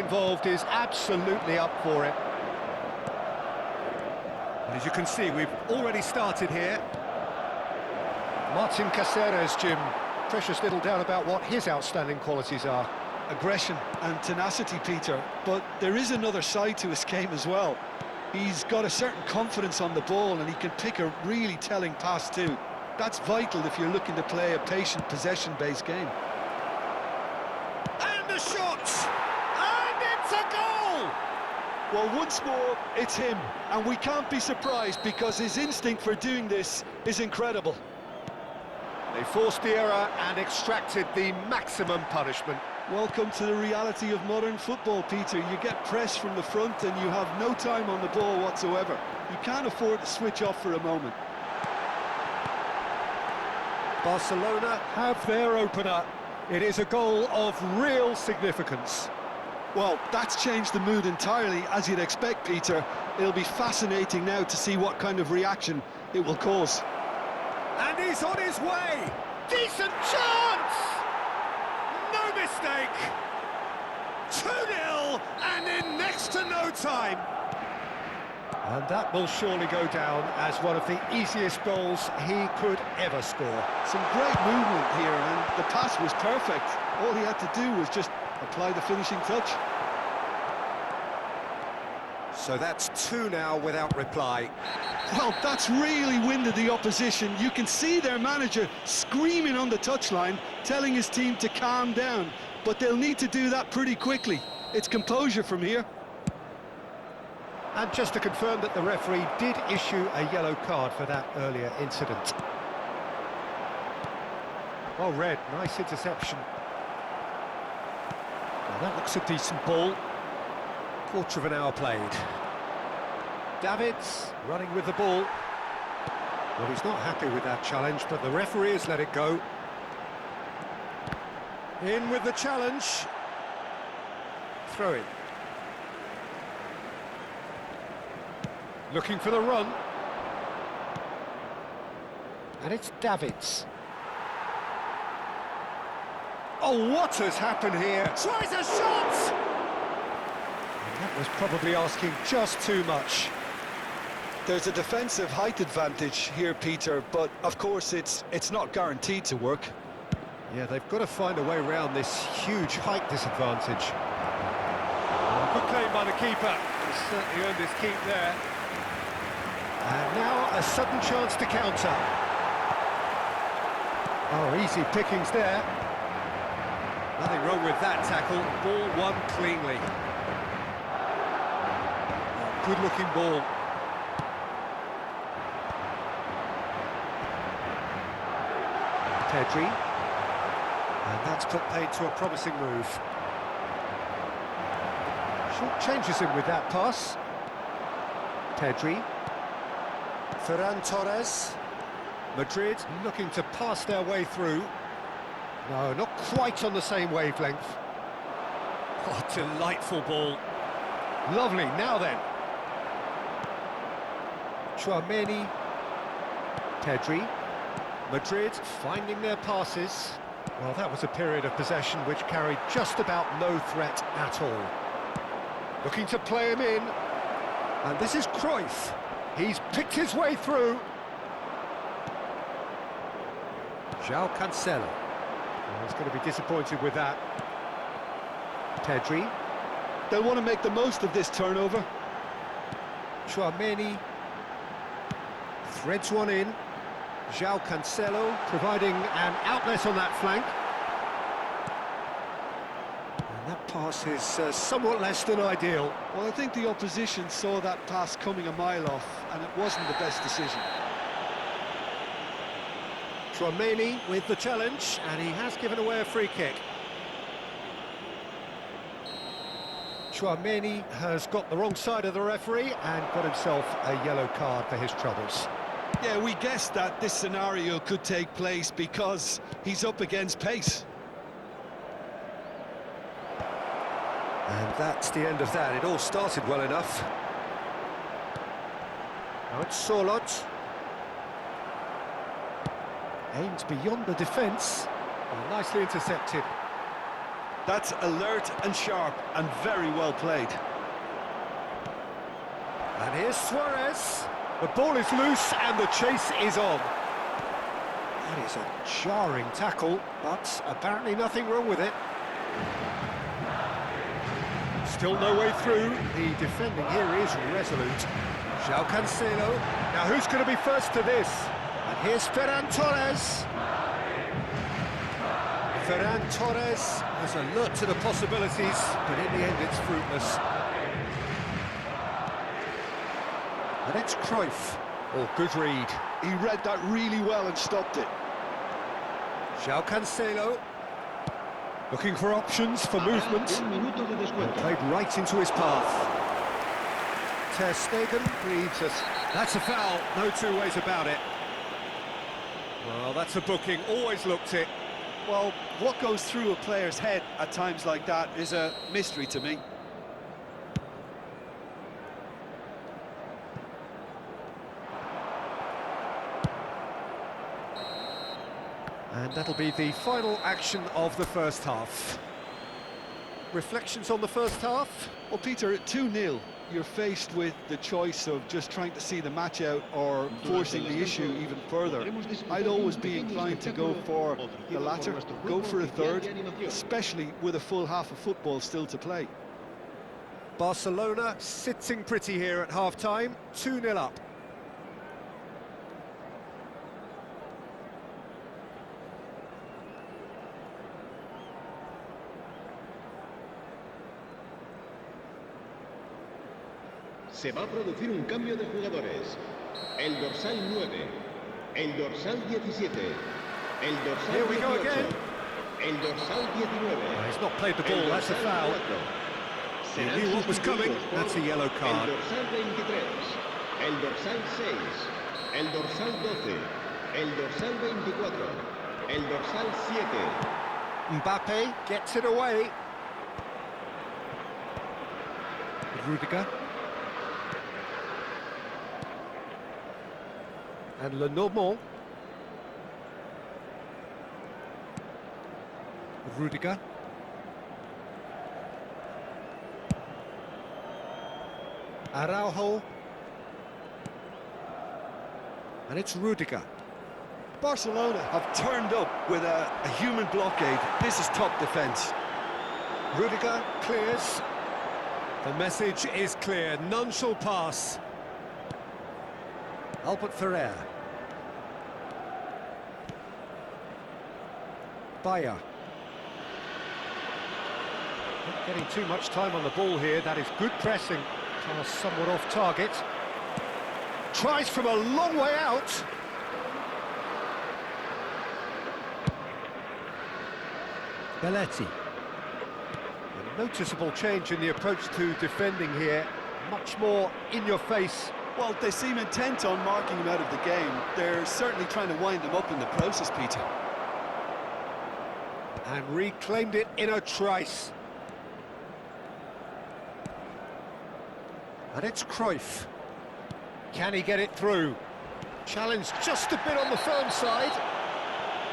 involved is absolutely up for it. And as you can see, we've already started here. Martin Caceres, Jim. Precious little doubt about what his outstanding qualities are. Aggression and tenacity, Peter, but there is another side to his game as well. He's got a certain confidence on the ball and he can pick a really telling pass too. That's vital if you're looking to play a patient, possession-based game. And the shot! And it's a goal! Well, once more, it's him, and we can't be surprised because his instinct for doing this is incredible. They forced the error and extracted the maximum punishment. Welcome to the reality of modern football, Peter. You get pressed from the front and you have no time on the ball whatsoever. You can't afford to switch off for a moment. Barcelona have their opener. It is a goal of real significance. Well, that's changed the mood entirely, as you'd expect, Peter. It'll be fascinating now to see what kind of reaction it will cause. And he's on his way! Decent chance! No mistake! 2-0, and in next to no time! And that will surely go down as one of the easiest goals he could ever score. Some great movement here, and the pass was perfect. All he had to do was just apply the finishing touch. So that's 2 now without reply. Well, that's really winded the opposition. You can see their manager screaming on the touchline, telling his team to calm down. But they'll need to do that pretty quickly. It's composure from here. And just to confirm that the referee did issue a yellow card for that earlier incident. Well read, nice interception. Well, that looks a decent ball. Quarter of an hour played. Davids running with the ball. Well, he's not happy with that challenge, but the referee has let it go. In with the challenge. Throw in. Looking for the run. And it's Davids. Oh, what has happened here? Tries a shot! And that was probably asking just too much. There's a defensive height advantage here, Peter, but of course it's not guaranteed to work. Yeah, they've got to find a way around this huge height disadvantage. Good claim by the keeper. He's certainly earned his keep there. And now a sudden chance to counter. Oh, easy pickings there. Nothing wrong with that tackle. Ball won cleanly. Oh, good-looking ball. Pedri. And that's put paid to a promising move. Short changes him with that pass. Pedri. Ferran Torres. Madrid looking to pass their way through. No, not quite on the same wavelength. Oh, delightful ball. Lovely, now then. Tchouaméni. Pedri. Madrid finding their passes. Well, that was a period of possession which carried just about no threat at all. Looking to play him in. And this is Cruyff. He's picked his way through. João Cancelo. Well, he's going to be disappointed with that. Pedri. They'll want to make the most of this turnover. Tchouaméni. Threads one in. João Cancelo providing an outlet on that flank. And that pass is somewhat less than ideal. Well, I think the opposition saw that pass coming a mile off, and it wasn't the best decision. Tchouaméni with the challenge, and he has given away a free kick. Tchouaméni has got the wrong side of the referee and got himself a yellow card for his troubles. Yeah, we guessed that this scenario could take place because he's up against pace. And that's the end of that. It all started well enough. Now it's Sorloth. Aimed beyond the defence. Well, nicely intercepted. That's alert and sharp and very well played. And here's Suarez. The ball is loose and the chase is on. That is a jarring tackle, but apparently nothing wrong with it. Still no way through. The defending here is resolute. João Cancelo. Now who's going to be first to this? And here's Ferran Torres. Ferran Torres is alert to the possibilities, but in the end it's fruitless. And it's Cruyff. Oh, good read. He read that really well and stopped it. João Cancelo. Looking for options for movement. And played right into his path. Ter Stegen reads us. That's a foul, no two ways about it. Well, that's a booking, always looked it. Well, what goes through a player's head at times like that is a mystery to me. And that'll be the final action of the first half. Reflections on the first half? Well, Peter, 2-0. You're faced with the choice of just trying to see the match out or forcing the issue even further. I'd always be inclined to go for the latter, go for a third, especially with a full half of football still to play. Barcelona sitting pretty here at half-time, 2-0 up. Se va a producir un cambio de jugadores. El dorsal 9, el dorsal 17, el dorsal Here we go 18, again. el dorsal 19. He's not played the ball, that's a foul. He knew what was coming, that's a yellow card. El dorsal 23, el dorsal 6, el dorsal 12, el dorsal 24, el dorsal 7. Mbappe gets it away. Rudiger. And Lenormand. Rudiger. Araujo. And it's Rudiger. Barcelona have turned up with a human blockade. This is top defence. Rudiger clears. The message is clear. None shall pass. Albert Ferrer. Bayer. Not getting too much time on the ball here. That is good pressing. Pass somewhat off target. Tries from a long way out. Belletti. A noticeable change in the approach to defending here. Much more in your face. Well, they seem intent on marking him out of the game. They're certainly trying to wind him up in the process, Peter. And reclaimed it in a trice. And it's Cruyff. Can he get it through? Challenge just a bit on the firm side.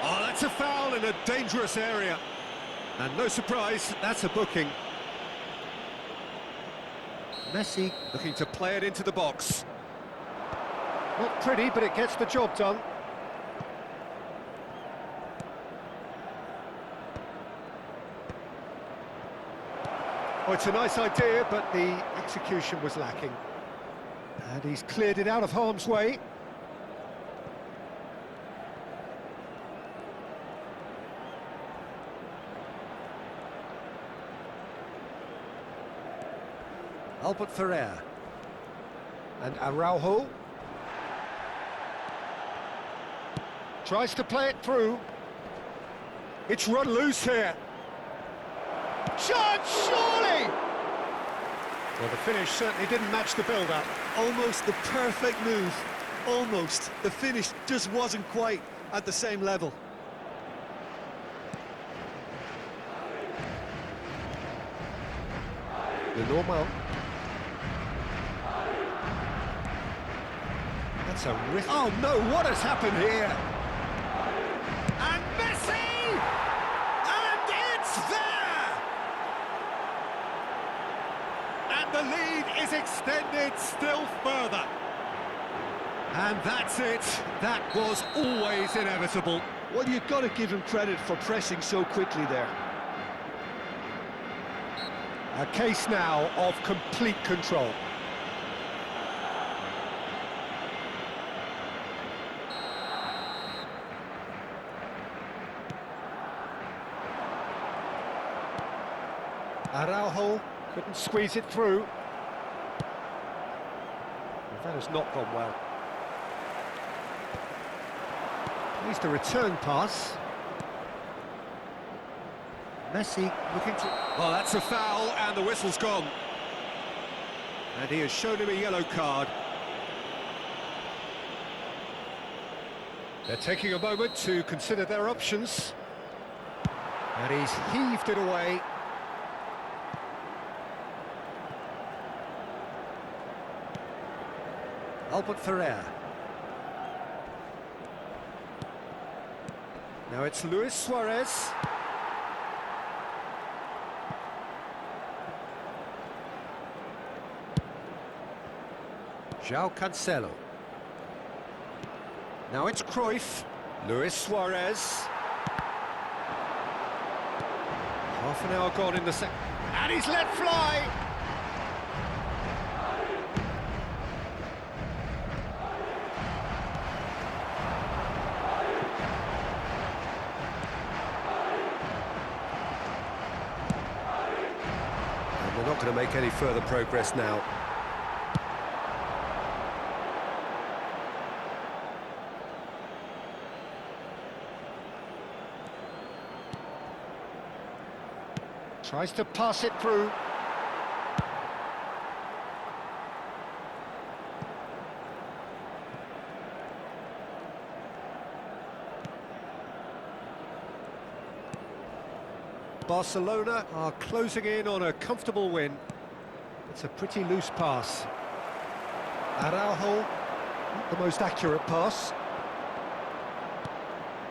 Oh, that's a foul in a dangerous area. And no surprise, that's a booking. Messi looking to play it into the box. Not pretty, but it gets the job done. Oh, it's a nice idea, but the execution was lacking. And he's cleared it out of harm's way. Albert Ferrer. And Araujo. Tries to play it through. It's run loose here. Shot, surely! Well, the finish certainly didn't match the build-up. Almost the perfect move. Almost. The finish just wasn't quite at the same level. Lenormand. That's a risk. Oh no, what has happened here? And Messi! And it's there! And the lead is extended still further. And that's it. That was always inevitable. Well, you've got to give him credit for pressing so quickly there. A case now of complete control. Araujo couldn't squeeze it through. That has not gone well. Needs the return pass. Messi looking to... Well, that's a foul, and the whistle's gone. And he has shown him a yellow card. They're taking a moment to consider their options. And he's heaved it away. Albert Ferrer. Now it's Luis Suarez. João Cancelo. Now it's Cruyff. Luis Suarez. Half an hour gone in the second. And he's let fly! And we're not going to make any further progress now. Tries to pass it through. Barcelona are closing in on a comfortable win. It's a pretty loose pass. Araujo, not the most accurate pass.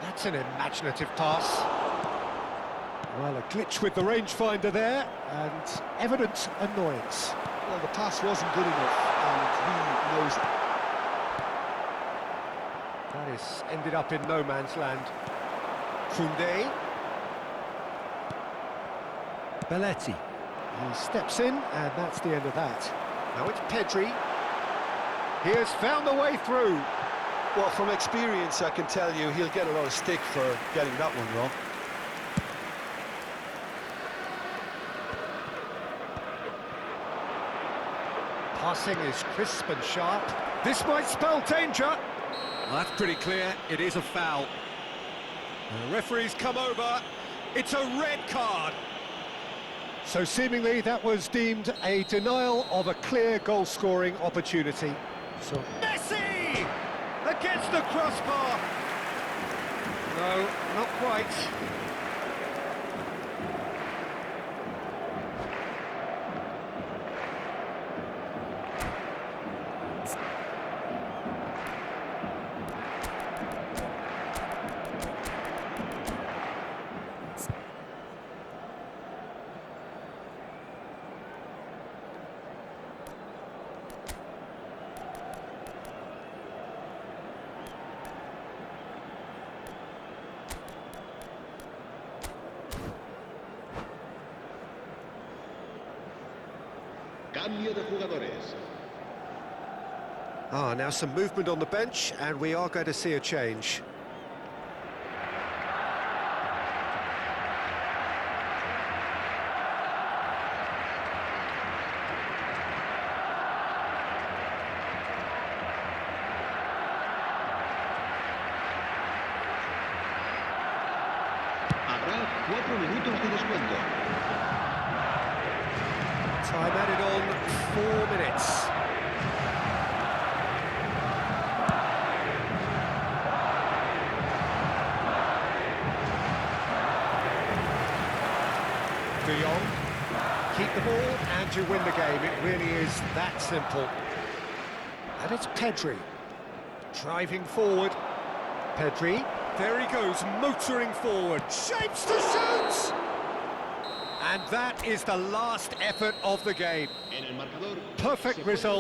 That's an imaginative pass. Well, a glitch with the rangefinder there, and evident annoyance. Well, the pass wasn't good enough, and he knows it. That is ended up in no man's land. Koundé. Belletti. He steps in, and that's the end of that. Now it's Pedri. He has found the way through. Well, from experience, I can tell you he'll get a lot of stick for getting that one wrong. Passing is crisp and sharp. This might spell danger. Well, that's pretty clear. It is a foul. And the referee's come over. It's a red card. So seemingly that was deemed a denial of a clear goal-scoring opportunity. So Messi against the crossbar. No, not quite. Cambio de jugadores. Now some movement on the bench, and we are going to see a change. Habrá 4 minutos de descuento. Time added on 4 minutes. De Jong, keep the ball and you win the game. It really is that simple. And it's Pedri, driving forward. Pedri, there he goes, motoring forward, shapes to shoot! And that is the last effort of the game. En el marcador. Perfect result.